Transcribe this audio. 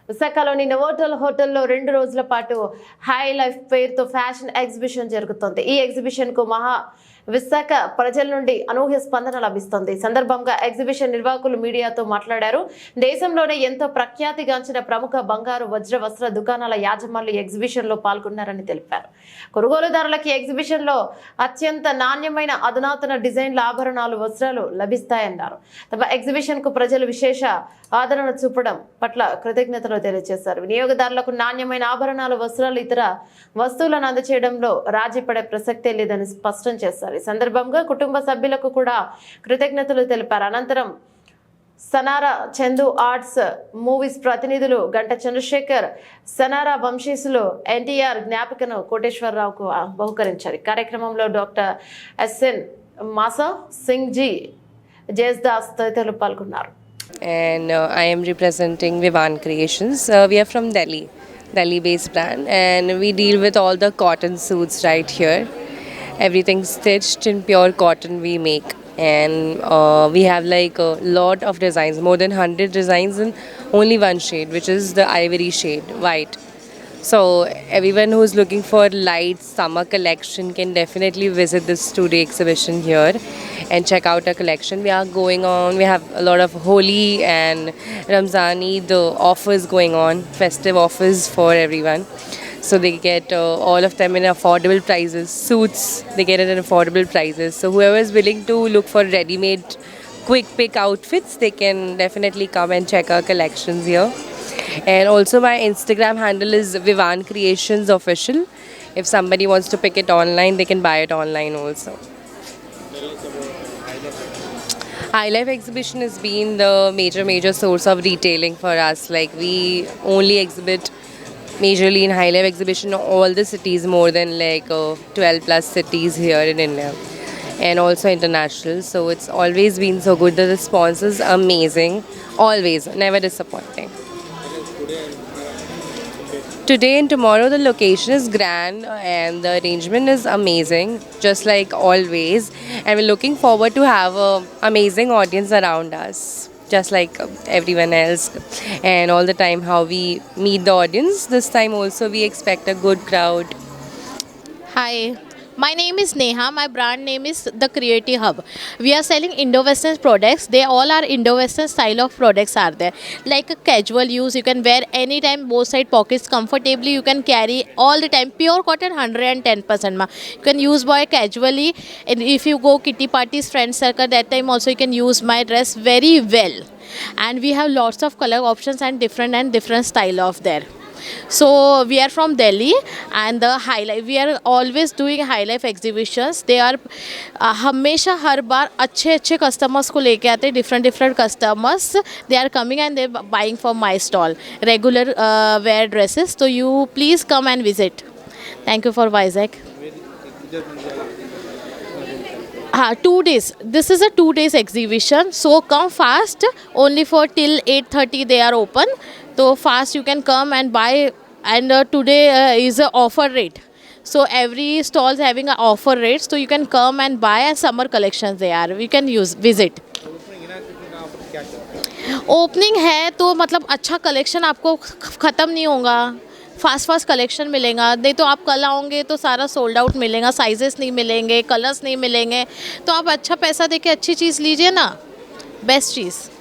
విశాఖలోని నోవోటల్ హోటల్లో 2 రోజుల పాటు హై లైఫ్ పేరుతో ఫ్యాషన్ ఎగ్జిబిషన్ జరుగుతోంది. ఈ ఎగ్జిబిషన్ కు విశాఖ ప్రజల నుండి అనూహ్య స్పందన లభిస్తుంది. సందర్భంగా ఎగ్జిబిషన్ నిర్వాహకులు మీడియాతో మాట్లాడారు. దేశంలోనే ఎంతో ప్రఖ్యాతిగాంచిన ప్రముఖ బంగారు వజ్ర వస్త్ర దుకాణాల యాజమాన్లు ఎగ్జిబిషన్ లో పాల్గొన్నారని తెలిపారు. కొనుగోలుదారులకి ఎగ్జిబిషన్ లో అత్యంత నాణ్యమైన అధునాతన డిజైన్ల ఆభరణాలు, వస్త్రాలు లభిస్తాయన్నారు. తమ ఎగ్జిబిషన్ కు ప్రజలు విశేష ఆదరణ చూపడం పట్ల కృతజ్ఞతలు తెలియజేశారు. వినియోగదారులకు నాణ్యమైన ఆభరణాలు, వస్త్రాలు, ఇతర వస్తువులను అందజేయడంలో రాజీ పడే ప్రసక్తే లేదని స్పష్టం చేశారు. ఈ సందర్భంగా కుటుంబ సభ్యులకు కూడా కృతజ్ఞతలు తెలిపారు. అనంతరం సనారా చందు ఆర్ట్స్ మూవీస్ ప్రతినిధులు గంట చంద్రశేఖర్, సనారా వంశీసులు ఎన్టీఆర్ జ్ఞాపికను కోటేశ్వరరావుకు బహుకరించారు. కార్యక్రమంలో డాక్టర్ ఎస్ఎన్ మాసా సింగ్ జీ, జయదాస్ తదితరులు పాల్గొన్నారు. And I am representing Vivan Creations. We are from Delhi based brand, and we deal with all the cotton suits right here. Everything stitched in pure cotton we make, and we have like a lot of designs, more than 100 designs in only one shade, which is the ivory shade, white. So everyone who is looking for light summer collection can definitely visit this 2-day exhibition here and check out our collection. We are going on, we have a lot of Holi and Ramzani, the offers going on, festive offers for everyone. So they get all of them in affordable prices. Suits, they get it in affordable prices. So whoever is willing to look for ready-made quick pick outfits, they can definitely come and check our collections here. And also my Instagram handle is Vivan Creations Official. If somebody wants to pick it online, they can buy it online also. High Life exhibition has been the major source of retailing for us. Like we only exhibit majorly in High Life exhibition all the cities, more than like 12 plus cities here in India, and also international. So it's always been so good. The response is amazing, always, never disappointing. Today and tomorrow the location is grand and the arrangement is amazing, just like always, and we're looking forward to have a amazing audience around us, just like everyone else, and all the time how we meet the audience. This time also we expect a good crowd. Hi, my name is Neha. My brand name is The Creative Hub. We are selling Indo-Western products. They all are Indo-Western style of products are there. Like a casual use, you can wear anytime, both side pockets comfortably. You can carry all the time. Pure cotton, 110%. You can use boy casually. And if you go kitty parties, friend circle, that time also you can use my dress very well. And we have lots of color options and different style of there. So we are from Delhi, and the High Life, we are always doing High Life exhibitions. They are हमेशा हर बार अच्छे customers को लेके आते हैं. different customers, they are coming and they buying from my stall regular wear dresses. So you please come and visit. Thank you for Vizag. 2 days. This is a 2 days exhibition, so come fast. Only for till 8:30 they are open. So fast you can come and buy. And today is a offer rate. So every stall is having an offer rate. So you can come and buy, and summer collections they are. We can visit. Opening है तो मतलब अच्छा collection आपको ख़त्म नहीं होगा. Fast collection मिलेगा. नहीं तो आप कल आओगे तो सारा सोल्ड आउट मिलेगा. साइजेस नहीं मिलेंगे, कलर्स नहीं मिलेंगे. तो आप अच्छा पैसा देके अच्छी चीज़ लीजिए ना, बेस्ट चीज़.